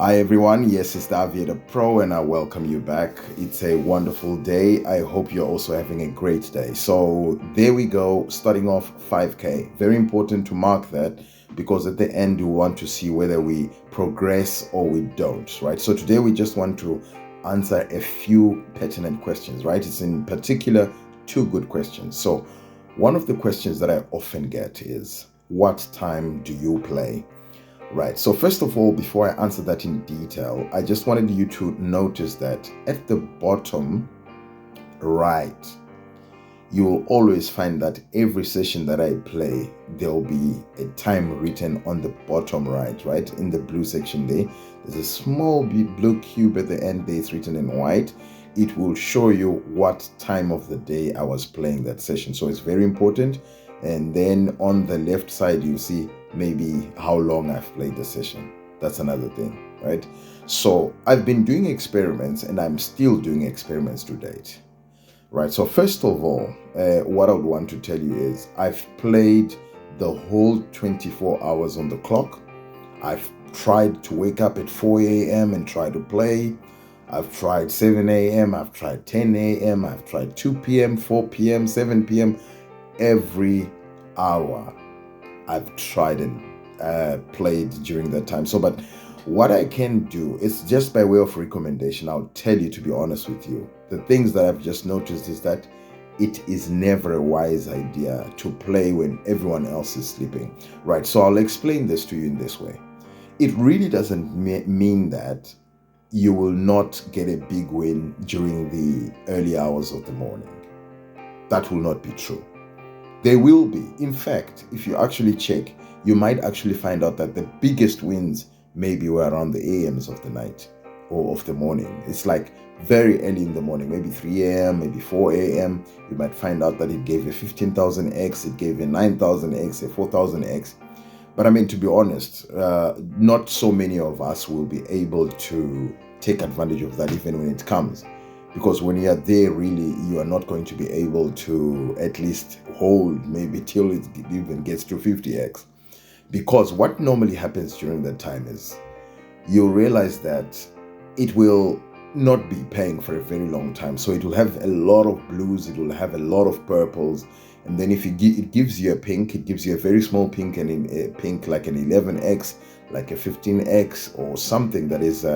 Hi everyone, yes, it's the Aviator Pro and I welcome you back. It's a wonderful day. I hope you're also having a great day. So there we go, starting off 5K. Very important to mark that because at the end you want to see whether we progress or we don't, right? So today we just want to answer a few pertinent questions, right? It's in particular two good questions. So one of the questions that I often get is, what time do you play? Right. So first of all, before I answer that in detail, I just wanted you to notice that at the bottom right, you will always find that every session that I play, there'll be a time written on the bottom right, in the blue section there. There's a small blue cube at the end there, it's written in white. It will show you what time of the day I was playing that session. So it's very important. And then on the left side, you see maybe how long I've played the session. That's another thing, right? So I've been doing experiments and I'm still doing experiments to date, right? So first of all, what I would want to tell you is I've played the whole 24 hours on the clock. I've tried to wake up at 4 a.m. and try to play. I've tried 7 a.m. I've tried 10 a.m. I've tried 2 p.m., 4 p.m., 7 p.m. Every hour I've tried and played during that time. So, but what I can do is just by way of recommendation, I'll tell you, to be honest with you, the things that I've just noticed is that it is never a wise idea to play when everyone else is sleeping, right? So I'll explain this to you in this way. It really doesn't mean that you will not get a big win during the early hours of the morning. That will not be true. There will be. In fact, if you actually check, you might actually find out that the biggest wins maybe were around the AMs of the night or of the morning. It's like very early in the morning, maybe 3 a.m., maybe 4 a.m. You might find out that it gave a 15,000x, it gave a 9,000x, a 4,000x. But I mean, to be honest, not so many of us will be able to take advantage of that even when it comes. Because when you are there, really, you are not going to be able to at least hold maybe till it even gets to 50x. Because what normally happens during that time is you'll realize that it will not be paying for a very long time. So it will have a lot of blues, it will have a lot of purples. And then if it gives you a pink, it gives you a very small pink, and a pink like an 11x, like a 15x, or something that is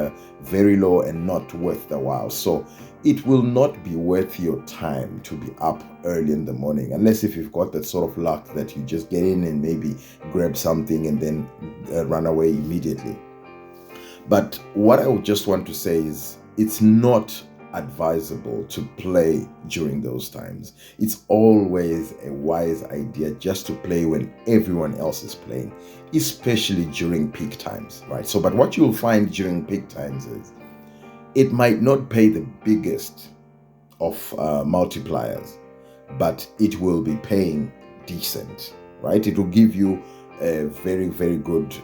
very low and not worth the while. So it will not be worth your time to be up early in the morning, unless if you've got that sort of luck that you just get in and maybe grab something and then run away immediately. But what I would just want to say is it's not advisable to play during those times. It's always a wise idea just to play when everyone else is playing, especially during peak times, right? So, but what you'll find during peak times is it might not pay the biggest of multipliers, but it will be paying decent, right? It will give you a very, very good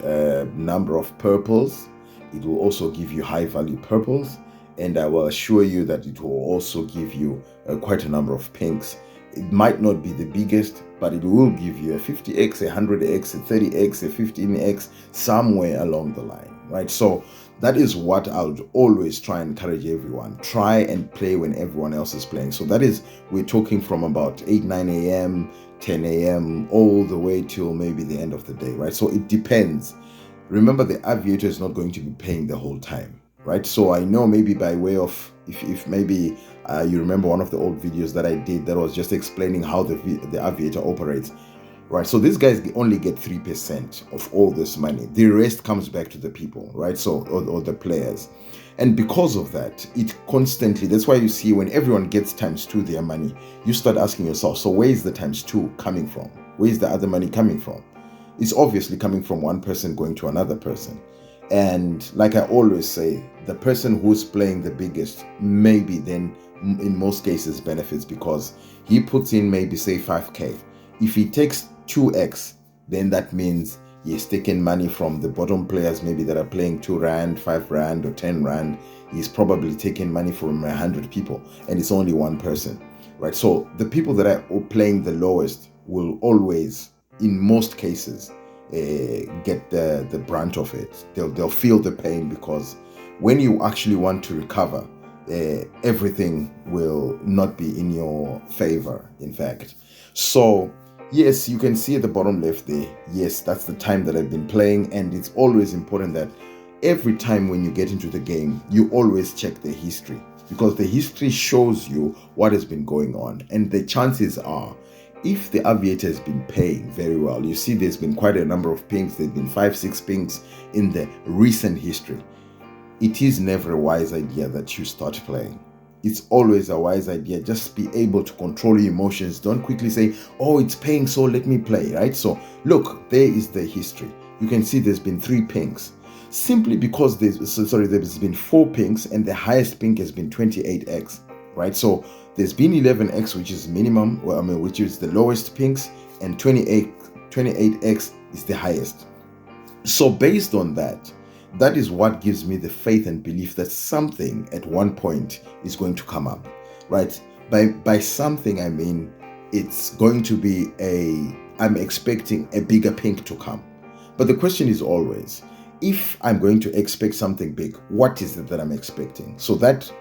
number of purples. It will also give you high value purples, and I will assure you that it will also give you quite a number of pinks. It might not be the biggest, but it will give you a 50x, a 100x, a 30x, a 15x, somewhere along the line, right? So that is what I would always try and encourage everyone. Try and play when everyone else is playing. So that is, we're talking from about 8, 9 a.m., 10 a.m., all the way till maybe the end of the day, right? So it depends. Remember, the aviator is not going to be paying the whole time, right? So I know maybe by way of, if maybe you remember one of the old videos that I did that was just explaining how the aviator operates, right? So these guys only get 3% of all this money. The rest comes back to the people, right? So, or the players. And because of that, it constantly, that's why you see when everyone gets ×2 their money, you start asking yourself, so where is the ×2 coming from? Where is the other money coming from? It's obviously coming from one person going to another person. And like I always say, the person who's playing the biggest maybe then in most cases benefits because he puts in maybe say 5K. If he takes 2x, then that means he's taking money from the bottom players maybe that are playing 2 rand, 5 rand or 10 rand. He's probably taking money from 100 people and it's only one person, right? So the people that are playing the lowest will always, in most cases, get the brunt of it. They'll feel the pain, because when you actually want to recover, everything will not be in your favor, in fact. So yes, you can see at the bottom left there, yes, that's the time that I've been playing. And it's always important that every time when you get into the game, you always check the history, because the history shows you what has been going on. And the chances are, if the Aviator has been paying very well, you see there's been quite a number of pings, there's been 5-6 pings in the recent history, it is never a wise idea that you start playing. It's always a wise idea, just be able to control your emotions. Don't quickly say, oh, it's paying, so let me play, right? So look, there is the history. You can see there's been 3 pings. Simply because there's been 4 pings, and the highest ping has been 28x, right? So there's been 11x, which is minimum, which is the lowest pings, and 28x is the highest. So based on that, that is what gives me the faith and belief that something at one point is going to come up, right? By something, I mean it's going to be I'm expecting a bigger pink to come. But the question is always, if I'm going to expect something big, what is it that I'm expecting? So that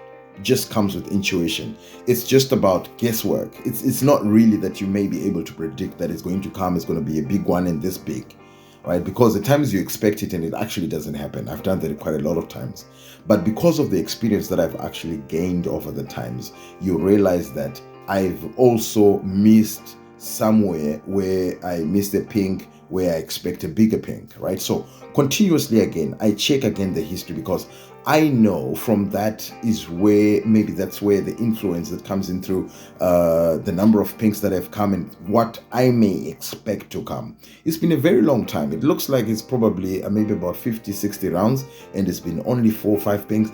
just comes with intuition. It's just about guesswork. It's not really that you may be able to predict that it's going to come, it's going to be a big one and this big, right? Because at times you expect it and it actually doesn't happen. I've done that quite a lot of times. But because of the experience that I've actually gained over the times, you realize that I've also missed somewhere where I missed a pink where I expect a bigger pink, right? So continuously again, I check again the history, because I know from that is where, maybe that's where the influence that comes in through the number of pinks that have come and what I may expect to come. It's been a very long time. It looks like it's probably maybe about 50-60 rounds, and it's been only 4 or 5 pinks.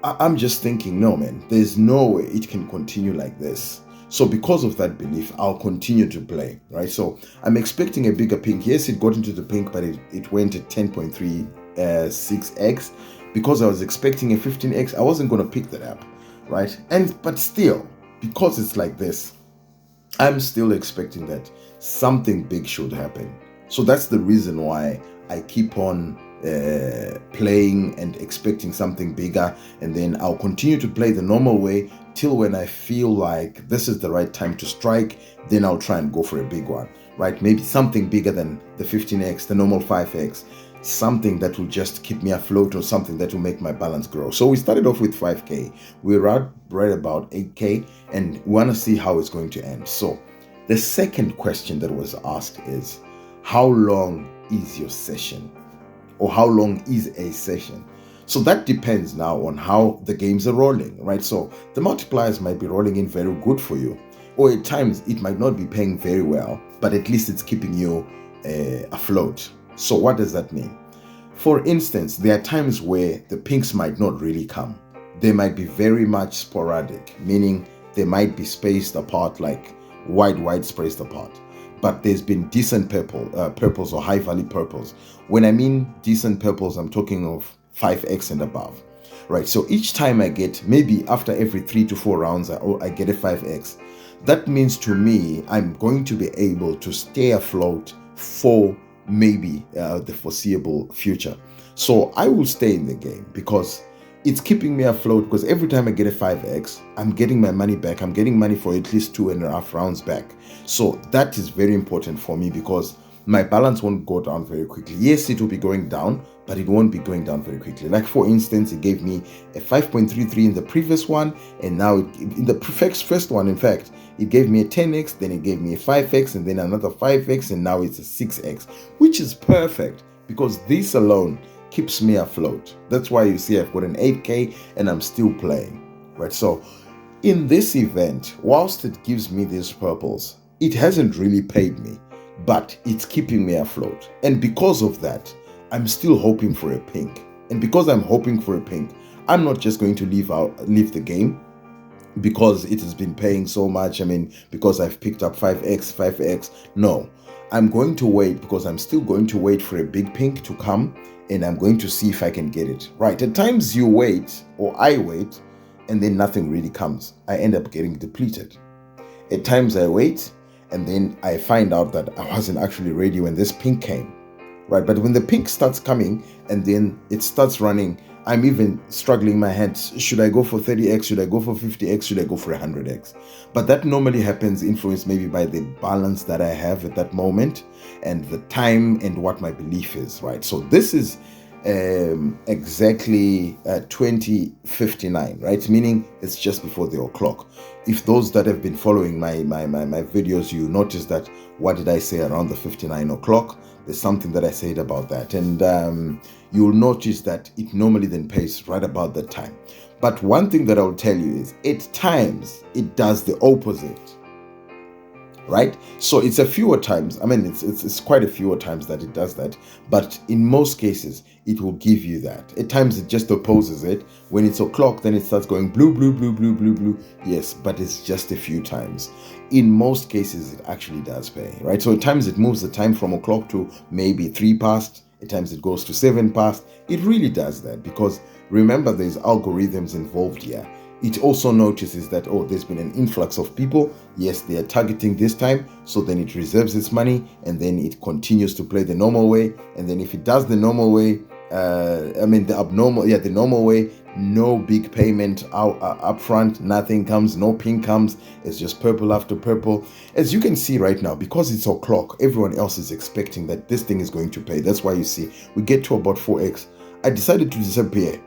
I'm just thinking, no man, there's no way it can continue like this. So because of that belief, I'll continue to play, right? So I'm expecting a bigger pink. Yes, it got into the pink, but it went at 10.36x. Because I was expecting a 15x, I wasn't going to pick that up, right? But still, because it's like this, I'm still expecting that something big should happen. So that's the reason why I keep on playing and expecting something bigger, and then I'll continue to play the normal way till when I feel like this is the right time to strike. Then I'll try and go for a big one, right? Maybe something bigger than the 15x, the normal 5x, something that will just keep me afloat, or something that will make my balance grow. So we started off with 5k, we're right about 8k, and we want to see how it's going to end. So the second question that was asked is, how long is your session, or how long is a session? So that depends now on how the games are rolling, right? So the multipliers might be rolling in very good for you, or at times it might not be paying very well, but at least it's keeping you afloat. So what does that mean? For instance, there are times where the pinks might not really come. They might be very much sporadic, meaning they might be spaced apart, like wide spaced apart. But there's been decent purples or high value purples. When I mean decent purples, I'm talking of 5x and above, right? So each time I get, maybe after every 3 to 4 rounds, I get a 5x. That means to me, I'm going to be able to stay afloat for maybe the foreseeable future. So I will stay in the game because it's keeping me afloat, because every time I get a 5x, I'm getting my money back. I'm getting money for at least 2.5 rounds back. So that is very important for me, because my balance won't go down very quickly. Yes, it will be going down, but it won't be going down very quickly. Like for instance, it gave me a 5.33 in the previous one, and now in the first one, in fact, it gave me a 10x, then it gave me a 5x, and then another 5x, and now it's a 6x, which is perfect because this alone keeps me afloat. That's why you see I've got an 8k and I'm still playing, right? So in this event, whilst it gives me these purples, it hasn't really paid me, but it's keeping me afloat. And because of that, I'm still hoping for a pink. And because I'm hoping for a pink, I'm not just going to leave the game because it has been paying so much. I mean, because I've picked up 5x. No, I'm going to wait, because I'm still going to wait for a big pink to come, and I'm going to see if I can get it, right? At times you wait, or I wait, and then nothing really comes. I end up getting depleted. At times I wait, and then I find out that I wasn't actually ready when this pink came. right? But when the pink starts coming and then it starts running, I'm even struggling in my head. Should I go for 30x? Should I go for 50x? Should I go for 100x? But that normally happens influenced maybe by the balance that I have at that moment and the time and what my belief is, right? So this is exactly 20:59, right? Meaning it's just before the o'clock. If those that have been following my videos, you notice that what did I say around the 59 o'clock? There's something that I said about that, and you'll notice that it normally then pays right about that time. But one thing that I'll tell you is at times it does the opposite. Right? So it's a fewer times. I mean, it's quite a fewer times that it does that. But in most cases, it will give you that. At times, it just opposes it. When it's o'clock, then it starts going blue, blue, blue, blue, blue, blue. Yes, but it's just a few times. In most cases, it actually does pay, right? So at times, it moves the time from o'clock to maybe 3 past. At times, it goes to 7 past. It really does that because remember, there's algorithms involved here. It also notices that, oh, there's been an influx of people. Yes, they are targeting this time. So then it reserves its money and then it continues to play the normal way. And then if it does the normal way, the normal way, no big payment up front, nothing comes, no pink comes. It's just purple after purple. As you can see right now, because it's o'clock, everyone else is expecting that this thing is going to pay. That's why you see we get to about 4x. I decided to disappear.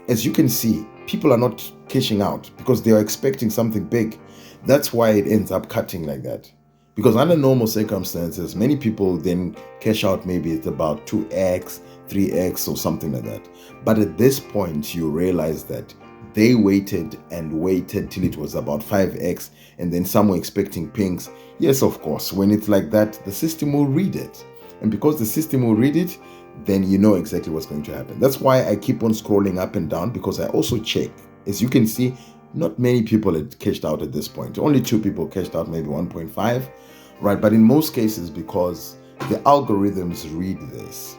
As you can see, people are not cashing out because they are expecting something big. That's why it ends up cutting like that. Because under normal circumstances, many people then cash out maybe it's about 2x, 3x or something like that. But at this point, you realize that they waited and waited till it was about 5x and then some were expecting pinks. Yes, of course, when it's like that, the system will read it. And because the system will read it, then you know exactly what's going to happen. That's why I keep on scrolling up and down because I also check. As you can see, not many people had cashed out at this point. Only 2 people cashed out, maybe 1.5, right? But in most cases, because the algorithms read this,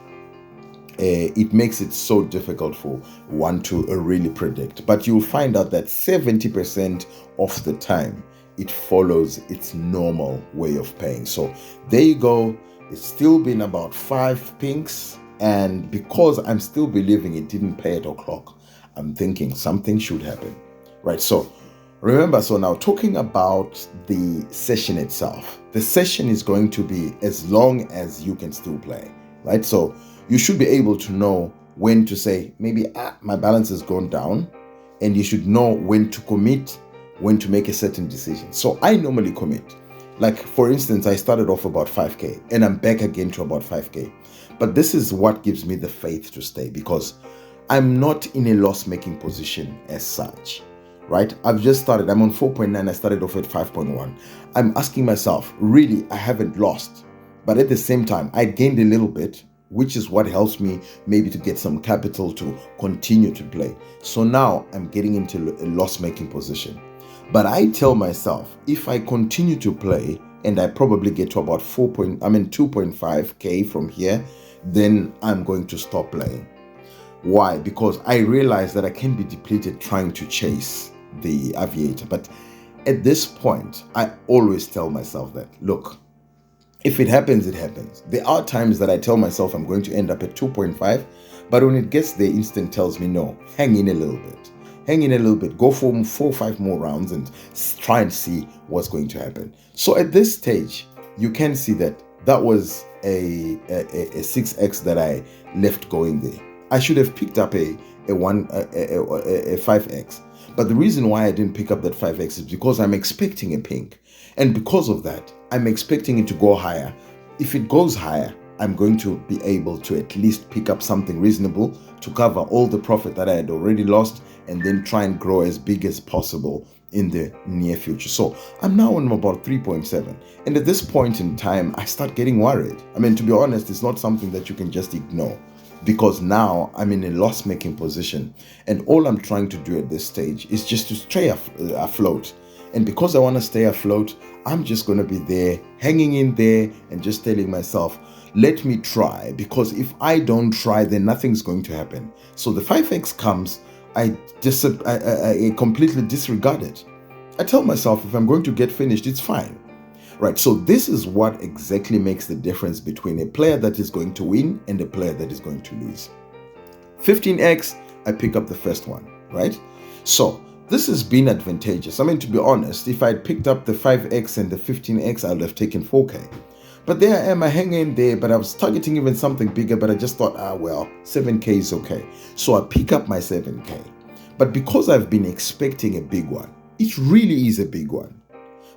it makes it so difficult for one to really predict. But you'll find out that 70% of the time, it follows its normal way of paying. So there you go. It's still been about 5 pinks. And because I'm still believing it didn't pay at o'clock, I'm thinking something should happen, right? So remember, so now talking about the session itself, the session is going to be as long as you can still play, right? So you should be able to know when to say, maybe my balance has gone down, and you should know when to commit, when to make a certain decision. So I normally commit. Like, for instance, I started off about 5K and I'm back again to about 5K. But this is what gives me the faith to stay because I'm not in a loss-making position as such, right? I've just started. I'm on 4.9. I started off at 5.1. I'm asking myself, really, I haven't lost. But at the same time, I gained a little bit, which is what helps me maybe to get some capital to continue to play. So now I'm getting into a loss-making position. But I tell myself, if I continue to play and I probably get to about 2.5K from here, then I'm going to stop playing. Why? Because I realize that I can be depleted trying to chase the Aviator. But at this point, I always tell myself that, look, if it happens, it happens. There are times that I tell myself I'm going to end up at 2.5, but when it gets there, instinct tells me, no, hang in a little bit. Hang in a little bit, go for 4 or 5 more rounds and try and see what's going to happen. So at this stage, you can see that was a 6x that I left going there. I should have picked up a 5x. But the reason why I didn't pick up that 5x is because I'm expecting a pink. And because of that, I'm expecting it to go higher. If it goes higher, I'm going to be able to at least pick up something reasonable to cover all the profit that I had already lost and then try and grow as big as possible in the near future. So I'm now on about 3.7. And at this point in time, I start getting worried. I mean, to be honest, it's not something that you can just ignore because now I'm in a loss-making position. And all I'm trying to do at this stage is just to stay afloat. And because I want to stay afloat, I'm just going to be there, hanging in there and just telling myself, let me try, because if I don't try, then nothing's going to happen. So the 5x comes, I completely disregard it. I tell myself if I'm going to get finished, it's fine. Right, so this is what exactly makes the difference between a player that is going to win and a player that is going to lose. 15x, I pick up the first one, right? So this has been advantageous. I mean, to be honest, if I had picked up the 5x and the 15x, I would have taken 4k. But there I am, I hang in there, but I was targeting even something bigger, but I just thought, well, 7k is okay. So I pick up my 7k. But because I've been expecting a big one, it really is a big one.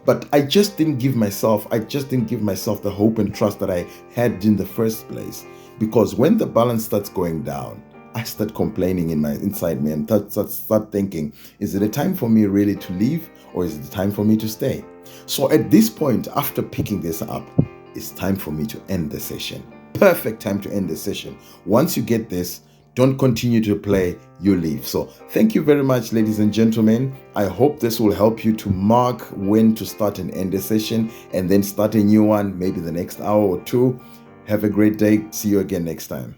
But I just didn't give myself the hope and trust that I had in the first place. Because when the balance starts going down, I start complaining inside me and start thinking, is it a time for me really to leave, or is it a time for me to stay? So at this point, after picking this up, it's time for me to end the session. Perfect time to end the session. Once you get this, don't continue to play, you leave. So thank you very much, ladies and gentlemen. I hope this will help you to mark when to start and end the session and then start a new one, maybe the next hour or two. Have a great day. See you again next time.